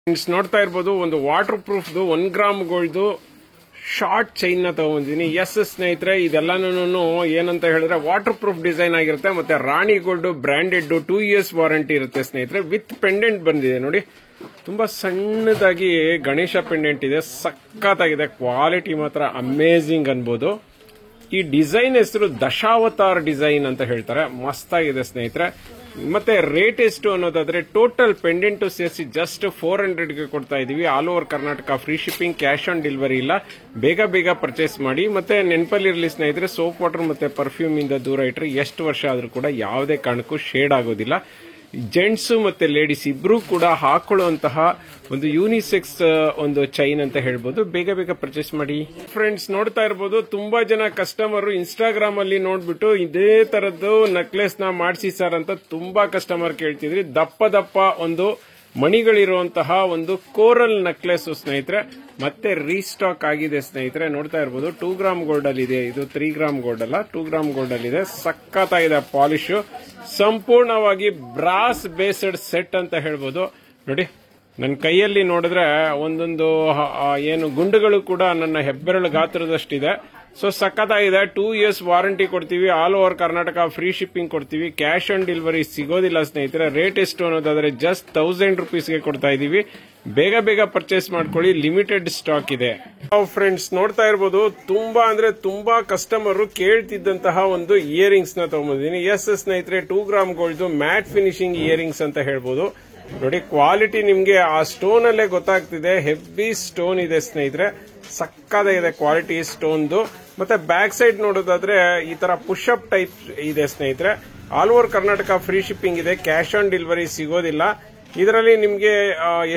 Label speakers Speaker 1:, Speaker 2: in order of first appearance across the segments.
Speaker 1: Friends ನೋಡ್ತಾ ಇರಬಹುದು ಒಂದು water proof 1 gram gold short chain ನ ತಗೊಂಡಿದ್ದೀನಿ. ಸ್ನೇಹಿತರೆ ಇದೆಲ್ಲಾನು ಏನಂತ ಹೇಳಿದ್ರೆ ವಾಟರ್ ಪ್ರೂಫ್ ಡಿಸೈನ್ ಆಗಿರುತ್ತೆ. ಮತ್ತೆ ರಾಣಿ ಗೋಲ್ಡ್ ಬ್ರಾಂಡೆಡ್ 2 years ವಾರಂಟಿ ಇರುತ್ತೆ ಸ್ನೇಹಿತರೆ. ವಿತ್ ಪೆಂಡೆಂಟ್ ಬಂದಿದೆ ನೋಡಿ, ತುಂಬಾ ಸಣ್ಣದಾಗಿ ಗಣೇಶ ಪೆಂಡೆಂಟ್ ಇದೆ. ಸಖತ್ತಾಗಿದೆ, ಕ್ವಾಲಿಟಿ ಮಾತ್ರ ಅಮೇಜಿಂಗ್ ಅನ್ಬೋದು. ಈ ಡಿಸೈನ್ ಹೆಸರು ದಶಾವತಾರ್ ಡಿಸೈನ್ ಅಂತ ಹೇಳ್ತಾರೆ. ಮಸ್ತಾಗಿದೆ ಸ್ನೇಹಿತರೆ. ಮತ್ತೆ ರೇಟ್ ಎಷ್ಟು ಅನ್ನೋದಾದ್ರೆ ಟೋಟಲ್ ಪೆಂಡೆಂಟ್ ಸೇರಿಸಿ ಜಸ್ಟ್ 400ಗೆ ಕೊಡ್ತಾ ಇದೀವಿ. All over Karnataka free shipping, cash on delivery ಇಲ್ಲ. ಬೇಗ ಪರ್ಚೇಸ್ ಮಾಡಿ. ಮತ್ತೆ ನೆನಪಲ್ಲಿರಲಿ ಸ್ನೇಹಿತರೆ, ಸೋಪ್ ವಾಟರ್ ಮತ್ತೆ ಪರ್ಫ್ಯೂಮ್ ಇಂದ ದೂರ ಇಟ್ಟರೆ ಎಷ್ಟು ವರ್ಷ ಆದ್ರೂ ಕೂಡ ಯಾವುದೇ ಕಾರಣಕ್ಕೂ ಶೇಡ್ ಆಗೋದಿಲ್ಲ. ಜೆಂಟ್ಸ್ ಮತ್ತೆ ಲೇಡೀಸ್ ಇಬ್ರು ಕೂಡ ಹಾಕೊಳ್ಳುವಂತಹ ಒಂದು ಯೂನಿಸೆಕ್ಸ್ ಒಂದು ಚೈನ್ ಅಂತ ಹೇಳ್ಬೋದು. ಬೇಗ ಪರ್ಚೇಸ್ ಮಾಡಿ. ಫ್ರೆಂಡ್ಸ್ ನೋಡ್ತಾ ಇರಬಹುದು, ತುಂಬಾ ಜನ ಕಸ್ಟಮರ್ ಇನ್ಸ್ಟಾಗ್ರಾಮ್ ಅಲ್ಲಿ ನೋಡ್ಬಿಟ್ಟು ಇದೇ ತರದ್ದು ನೆಕ್ಲೆಸ್ ನ ಮಾಡಿಸಿ ಸರ್ ಅಂತ ತುಂಬಾ ಕಸ್ಟಮರ್ ಕೇಳ್ತಿದ್ರಿ. ದಪ್ಪ ಒಂದು ಮಣಿಗಳಿರುವಂತಹ ಒಂದು ಕೋರಲ್ ನೆಕ್ಲೆಸ್ ಸ್ನೇಹಿತರೆ ಮತ್ತೆ ರೀಸ್ಟಾಕ್ ಆಗಿದೆ ಸ್ನೇಹಿತರೆ. ನೋಡ್ತಾ ಇರಬಹುದು 2 ಗ್ರಾಮ್ ಗೋಲ್ಡ್ ಅಲ್ಲಿ ಇದೆ. ಇದು 3 ಗ್ರಾಮ್ ಗೋಲ್ಡ್ ಅಲ್ಲ, 2 ಗ್ರಾಮ್ ಗೋಲ್ಡ್ ಅಲ್ಲಿ ಇದೆ. ಸಖತ್ತಾಗಿದೆ ಪಾಲಿಶ್. ಸಂಪೂರ್ಣವಾಗಿ ಬ್ರಾಸ್ ಬೇಸ್ಡ್ ಸೆಟ್ ಅಂತ ಹೇಳ್ಬೋದು. ನೋಡಿ, ನನ್ನ ಕೈಯಲ್ಲಿ ನೋಡಿದ್ರೆ ಒಂದೊಂದು ಏನು ಗುಂಡುಗಳು ಕೂಡ ನನ್ನ ಹೆಬ್ಬೆರಳು ಗಾತ್ರದಷ್ಟಿದೆ. ಸೊ ಸಖತ್ತಾಗಿದೆ. 2 years ವಾರಂಟಿ ಕೊಡ್ತೀವಿ. All over Karnataka free shipping ಕೊಡ್ತೀವಿ. ಕ್ಯಾಶ್ ಆನ್ ಡೆಲಿವರಿ ಸಿಗೋದಿಲ್ಲ ಸ್ನೇಹಿತರೆ. ರೇಟ್ ಎಷ್ಟು ಅನ್ನೋದಾದ್ರೆ ಜಸ್ಟ್ 1000 rupeesಗೆ ಕೊಡ್ತಾ ಇದೀವಿ. ಬೇಗ ಪರ್ಚೇಸ್ ಮಾಡ್ಕೊಳ್ಳಿ, ಲಿಮಿಟೆಡ್ ಸ್ಟಾಕ್ ಇದೆ. ಫ್ರೆಂಡ್ಸ್ ನೋಡ್ತಾ ಇರಬಹುದು, ತುಂಬಾ ಕಸ್ಟಮರ್ ಕೇಳ್ತಿದ್ದಂತಹ ಒಂದು ಇಯರಿಂಗ್ಸ್ ನ ತಗೊಂಡಿದ್ದೀನಿ. ಸ್ನೇಹಿತರೆ 2 gram gold mat finishing earrings ಅಂತ ಹೇಳ್ಬೋದು. ನೋಡಿ, ಕ್ವಾಲಿಟಿ ನಿಮ್ಗೆ ಆ ಸ್ಟೋನ್ ಅಲ್ಲೇ ಗೊತ್ತಾಗ್ತಿದೆ. ಹೆವಿ ಸ್ಟೋನ್ ಇದೆ ಸ್ನೇಹಿತರೆ. ಸಕ್ಕತ್ತಾಗಿದೆ ಕ್ವಾಲಿಟಿ ಸ್ಟೋನ್ದು. ಮತ್ತೆ ಬ್ಯಾಕ್ ಸೈಡ್ ನೋಡೋದಾದ್ರೆ ಈ ತರ ಪುಷ್ ಅಪ್ ಟೈಪ್ ಇದೆ ಸ್ನೇಹಿತರೆ. All over Karnataka free shipping ಇದೆ. ಕ್ಯಾಶ್ ಆನ್ ಡೆಲಿವರಿ ಸಿಗೋದಿಲ್ಲ. ಇದರಲ್ಲಿ ನಿಮ್ಗೆ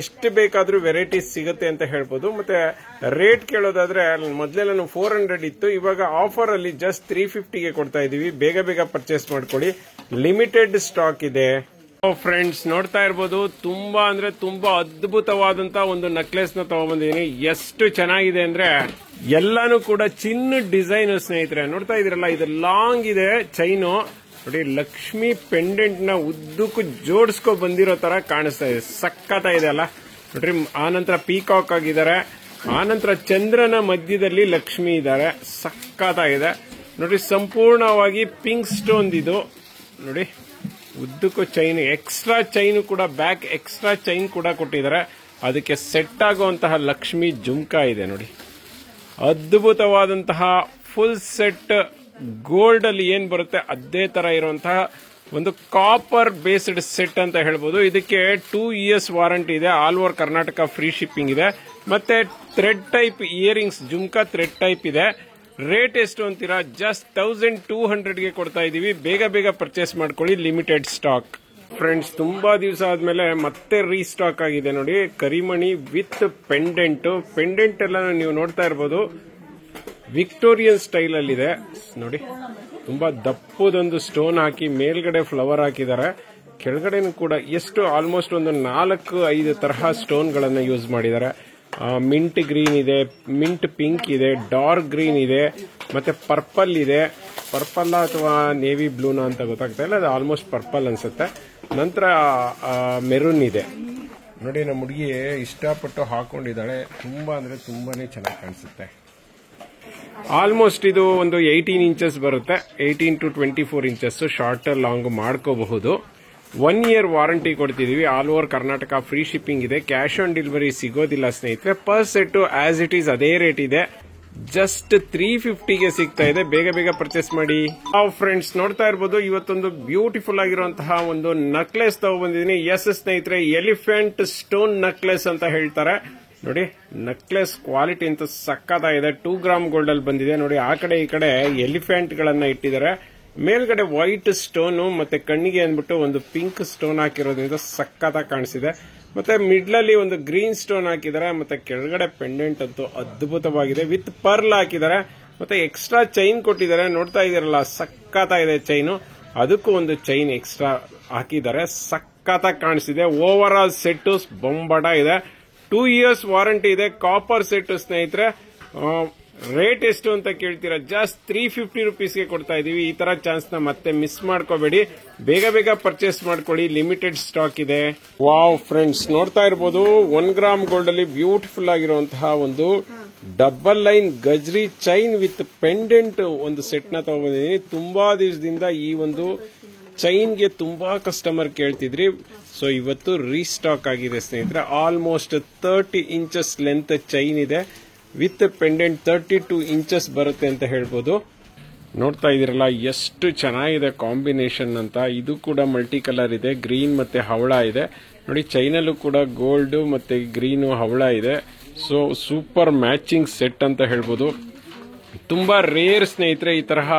Speaker 1: ಎಷ್ಟು ಬೇಕಾದ್ರೂ ವೆರೈಟೀಸ್ ಸಿಗುತ್ತೆ ಅಂತ ಹೇಳ್ಬೋದು. ಮತ್ತೆ ರೇಟ್ ಕೇಳೋದಾದ್ರೆ ಮೊದಲೆಲ್ಲ 400 ಇತ್ತು, ಇವಾಗ ಆಫರ್ ಅಲ್ಲಿ ಜಸ್ಟ್ 350ಗೆ ಕೊಡ್ತಾ ಇದೀವಿ. ಬೇಗ ಪರ್ಚೇಸ್ ಮಾಡ್ಕೊಳ್ಳಿ, ಲಿಮಿಟೆಡ್ ಸ್ಟಾಕ್ ಇದೆ. ಫ್ರೆಂಡ್ಸ್ ನೋಡ್ತಾ ಇರಬಹುದು, ತುಂಬಾ ಅದ್ಭುತವಾದಂತ ಒಂದು ನೆಕ್ಲೆಸ್ ನ ತಗೊಂಡ್ಬಂದಿದ್ದೀನಿ. ಎಷ್ಟು ಚೆನ್ನಾಗಿದೆ ಅಂದ್ರೆ ಎಲ್ಲಾನು ಕೂಡ ಚಿನ್ನ ಡಿಸೈನ್ ಸ್ನೇಹಿತರೆ. ನೋಡ್ತಾ ಇದೀರಲ್ಲ, ಇದು ಲಾಂಗ್ ಇದೆ ಚೈನು. ನೋಡಿ, ಲಕ್ಷ್ಮಿ ಪೆಂಡೆಂಟ್ ನ ಉದ್ದಕ್ಕೂ ಜೋಡಿಸ್ಕೊ ಬಂದಿರೋ ತರ ಕಾಣಿಸ್ತಾ ಇದೆ. ಸಖತ್ತಾಗಿದೆ ಅಲ್ಲ. ನೋಡ್ರಿ, ಆನಂತರ ಪೀಕಾಕ್ ಆಗಿದ್ದಾರೆ. ಆನಂತರ ಚಂದ್ರನ ಮಧ್ಯದಲ್ಲಿ ಲಕ್ಷ್ಮಿ ಇದ್ದಾರೆ. ಸಖತ್ತಾಗಿದೆ. ನೋಡ್ರಿ, ಸಂಪೂರ್ಣವಾಗಿ ಪಿಂಕ್ ಸ್ಟೋನ್ ಇದು. ನೋಡಿ, ಉದ್ದಕ್ಕೂ ಚೈನ್, ಎಕ್ಸ್ಟ್ರಾ ಚೈನ್ ಕೂಡ, ಬ್ಯಾಕ್ ಎಕ್ಸ್ಟ್ರಾ ಚೈನ್ ಕೂಡ ಕೊಟ್ಟಿದ್ದಾರೆ. ಅದಕ್ಕೆ ಸೆಟ್ ಆಗುವಂತಹ ಲಕ್ಷ್ಮಿ ಜುಮ್ಕಾ ಇದೆ. ನೋಡಿ, ಅದ್ಭುತವಾದಂತಹ ಫುಲ್ ಸೆಟ್ ಗೋಲ್ಡ್ ಅಲ್ಲಿ ಏನ್ ಬರುತ್ತೆ ಅದೇ ತರ ಇರುವಂತಹ ಒಂದು ಕಾಪರ್ ಬೇಸ್ಡ್ ಸೆಟ್ ಅಂತ ಹೇಳ್ಬೋದು. ಇದಕ್ಕೆ 2 years ವಾರಂಟಿ ಇದೆ. All over Karnataka free shipping ಇದೆ. ಮತ್ತೆ thread type earrings, jhumka thread type ಇದೆ. ರೇಟ್ ಎಷ್ಟು ಅಂತೀರಾ? ಜಸ್ಟ್ 1200ಗೆ ಕೊಡ್ತಾ ಇದೀವಿ. ಬೇಗ ಪರ್ಚೇಸ್ ಮಾಡ್ಕೊಳ್ಳಿ, ಲಿಮಿಟೆಡ್ ಸ್ಟಾಕ್. ಫ್ರೆಂಡ್ಸ್, ತುಂಬಾ ದಿವಸ ಆದ್ಮೇಲೆ ಮತ್ತೆ ರೀಸ್ಟಾಕ್ ಆಗಿದೆ. ನೋಡಿ, ಕರಿಮಣಿ ವಿತ್ ಪೆಂಡೆಂಟ್ ಎಲ್ಲ ನೀವು ನೋಡ್ತಾ ಇರಬಹುದು. ವಿಕ್ಟೋರಿಯನ್ ಸ್ಟೈಲ್ ಅಲ್ಲಿ ಇದೆ. ನೋಡಿ, ತುಂಬಾ ದಪ್ಪದೊಂದು ಸ್ಟೋನ್ ಹಾಕಿ ಮೇಲ್ಗಡೆ ಫ್ಲವರ್ ಹಾಕಿದ್ದಾರೆ. ಕೆಳಗಡೆನೂ ಕೂಡ ಎಷ್ಟು ಆಲ್ಮೋಸ್ಟ್ ಒಂದು 4-5 ತರಹ ಸ್ಟೋನ್ ಗಳನ್ನ ಯೂಸ್ ಮಾಡಿದ್ದಾರೆ. ಮಿಂಟ್ ಗ್ರೀನ್ ಇದೆ, ಮಿಂಟ್ ಪಿಂಕ್ ಇದೆ, ಡಾರ್ಕ್ ಗ್ರೀನ್ ಇದೆ, ಮತ್ತೆ ಪರ್ಪಲ್ ಇದೆ. ಪರ್ಪಲ್ ಅಥವಾ ನೇವಿ ಬ್ಲೂನ ಅಂತ ಗೊತ್ತಾಗ್ತಾ ಇಲ್ಲ, ಅದು ಆಲ್ಮೋಸ್ಟ್ ಪರ್ಪಲ್ ಅನ್ಸುತ್ತೆ. ನಂತರ ಮೆರೂನ್ ಇದೆ. ನೋಡಿ, ನಮ್ಮ ಹುಡುಗಿ ಇಷ್ಟಪಟ್ಟು ಹಾಕೊಂಡಿದ್ದಾಳೆ. ತುಂಬಾನೇ ಚೆನ್ನಾಗಿ ಕಾಣಿಸುತ್ತೆ. ಆಲ್ಮೋಸ್ಟ್ ಇದು ಒಂದು 18 inches ಬರುತ್ತೆ. 18 to 24 inches ಶಾರ್ಟ್ ಲಾಂಗ್ ಮಾಡ್ಕೋಬಹುದು. 1 year ವಾರಂಟಿ ಕೊಡ್ತಿದೀವಿ. All over Karnataka free shipping ಇದೆ. ಕ್ಯಾಶ್ ಆನ್ ಡೆಲಿವರಿ ಸಿಗೋದಿಲ್ಲ ಸ್ನೇಹಿತರೆ. Per set as it is ಅದೇ ರೇಟ್ ಇದೆ. ಜಸ್ಟ್ 350ಗೆ ಸಿಗ್ತಾ ಇದೆ. ಬೇಗ ಪರ್ಚೇಸ್ ಮಾಡಿ. ಫ್ರೆಂಡ್ಸ್ ನೋಡ್ತಾ ಇರಬಹುದು, ಇವತ್ತೊಂದು ಬ್ಯೂಟಿಫುಲ್ ಆಗಿರುವಂತಹ ಒಂದು ನೆಕ್ಲೆಸ್ ತಗೊಂಡ್ಬಂದಿದ್ದೀನಿ. ಸ್ನೇಹಿತರೆ, ಎಲಿಫೆಂಟ್ ಸ್ಟೋನ್ ನೆಕ್ಲೆಸ್ ಅಂತ ಹೇಳ್ತಾರೆ. ನೋಡಿ, ನೆಕ್ಲೆಸ್ ಕ್ವಾಲಿಟಿ ಅಂತ ಸಕ್ಕತ್ತಾಗಿದೆ. 2 ಗ್ರಾಮ್ ಗೋಲ್ಡ್ ಅಲ್ಲಿ ಬಂದಿದೆ. ನೋಡಿ, ಆ ಕಡೆ ಈ ಕಡೆ ಎಲಿಫೆಂಟ್ ಗಳನ್ನ ಇಟ್ಟಿದ್ದಾರೆ. ಮೇಲ್ಗಡೆ ವೈಟ್ ಸ್ಟೋನ್ ಮತ್ತೆ ಕಣ್ಣಿಗೆ ಅಂದ್ಬಿಟ್ಟು ಒಂದು ಪಿಂಕ್ ಸ್ಟೋನ್ ಹಾಕಿರೋದ್ರಿಂದ ಸಕ್ಕತ್ತಾಗಿ ಕಾಣಿಸಿದೆ. ಮತ್ತೆ ಮಿಡ್ಲಲ್ಲಿ ಒಂದು ಗ್ರೀನ್ ಸ್ಟೋನ್ ಹಾಕಿದ್ದಾರೆ. ಮತ್ತೆ ಕೆಳಗಡೆ ಪೆಂಡೆಂಟ್ ಅಂತೂ ಅದ್ಭುತವಾಗಿದೆ. ವಿತ್ ಪರ್ಲ್ ಹಾಕಿದ್ದಾರೆ. ಮತ್ತೆ ಎಕ್ಸ್ಟ್ರಾ ಚೈನ್ ಕೊಟ್ಟಿದ್ದಾರೆ. ನೋಡ್ತಾ ಇದೀರಲ್ಲ, ಸಕ್ಕತ್ತಾಗಿದೆ ಚೈನು. ಅದಕ್ಕೂ ಒಂದು ಚೈನ್ ಎಕ್ಸ್ಟ್ರಾ ಹಾಕಿದ್ದಾರೆ. ಸಕ್ಕತ್ತಾಗಿ ಕಾಣಿಸಿದೆ. ಓವರ್ ಆಲ್ ಸೆಟ್ ಬೊಂಬಾಟ ಇದೆ. 2 years ವಾರಂಟಿ ಇದೆ. ಕಾಪರ್ ಸೆಟ್ ಸ್ನೇಹಿತರೆ. ರೇಟ್ ಎಷ್ಟು ಅಂತ ಕೇಳ್ತೀರಾ, ಜಸ್ಟ್ 350 ರುಪೀಸ್ಗೆ ಕೊಡ್ತಾ ಇದೀವಿ. ಈ ತರ ಚಾನ್ಸ್ ನ ಮತ್ತೆ ಮಿಸ್ ಮಾಡ್ಕೋಬೇಡಿ, ಬೇಗ ಬೇಗ ಪರ್ಚೇಸ್ ಮಾಡ್ಕೊಳ್ಳಿ, ಲಿಮಿಟೆಡ್ ಸ್ಟಾಕ್ ಇದೆ. ವಾವ್ ಫ್ರೆಂಡ್ಸ್, ನೋಡ್ತಾ ಇರಬಹುದು 1 ಗ್ರಾಮ್ ಗೋಲ್ಡ್ ಅಲ್ಲಿ ಬ್ಯೂಟಿಫುಲ್ ಆಗಿರುವಂತಹ ಒಂದು ಡಬಲ್ ಲೈನ್ ಗಜ್ರಿ ಚೈನ್ ವಿತ್ ಪೆಂಡೆಂಟ್ ಒಂದು ಸೆಟ್ ನ ತಗೊಂಡಿದ್ದೀನಿ. ತುಂಬಾ ದಿವಸದಿಂದ ಈ ಒಂದು ಚೈನ್ಗೆ ತುಂಬಾ ಕಸ್ಟಮರ್ ಕೇಳ್ತಿದ್ರಿ, ಸೊ ಇವತ್ತು ರೀಸ್ಟಾಕ್ ಆಗಿದೆ ಸ್ನೇಹಿತರೆ. ಆಲ್ಮೋಸ್ಟ್ 30 ಇಂಚಸ್ ಲೆಂತ್ ಚೈನ್ ಇದೆ ವಿತ್ ಪೆಂಡೆಂಟ್ 32 ಇಂಚಸ್ ಬರುತ್ತೆ ಅಂತ ಹೇಳ್ಬೋದು. ನೋಡ್ತಾ ಇದೀರಲ್ಲ ಎಷ್ಟು ಚೆನ್ನಾಗಿದೆ ಕಾಂಬಿನೇಷನ್ ಅಂತ. ಇದು ಕೂಡ ಮಲ್ಟಿ ಕಲರ್ ಇದೆ, ಗ್ರೀನ್ ಮತ್ತೆ ಹವಳ ಇದೆ ನೋಡಿ. ಚೈನಲ್ಲೂ ಕೂಡ ಗೋಲ್ಡ್ ಮತ್ತೆ ಗ್ರೀನ್ ಹವಳ ಇದೆ. ಸೊ ಸೂಪರ್ ಮ್ಯಾಚಿಂಗ್ ಸೆಟ್ ಅಂತ ಹೇಳ್ಬೋದು. ತುಂಬಾ ರೇರ್ ಸ್ನೇಹಿತರೆ ಈ ತರಹ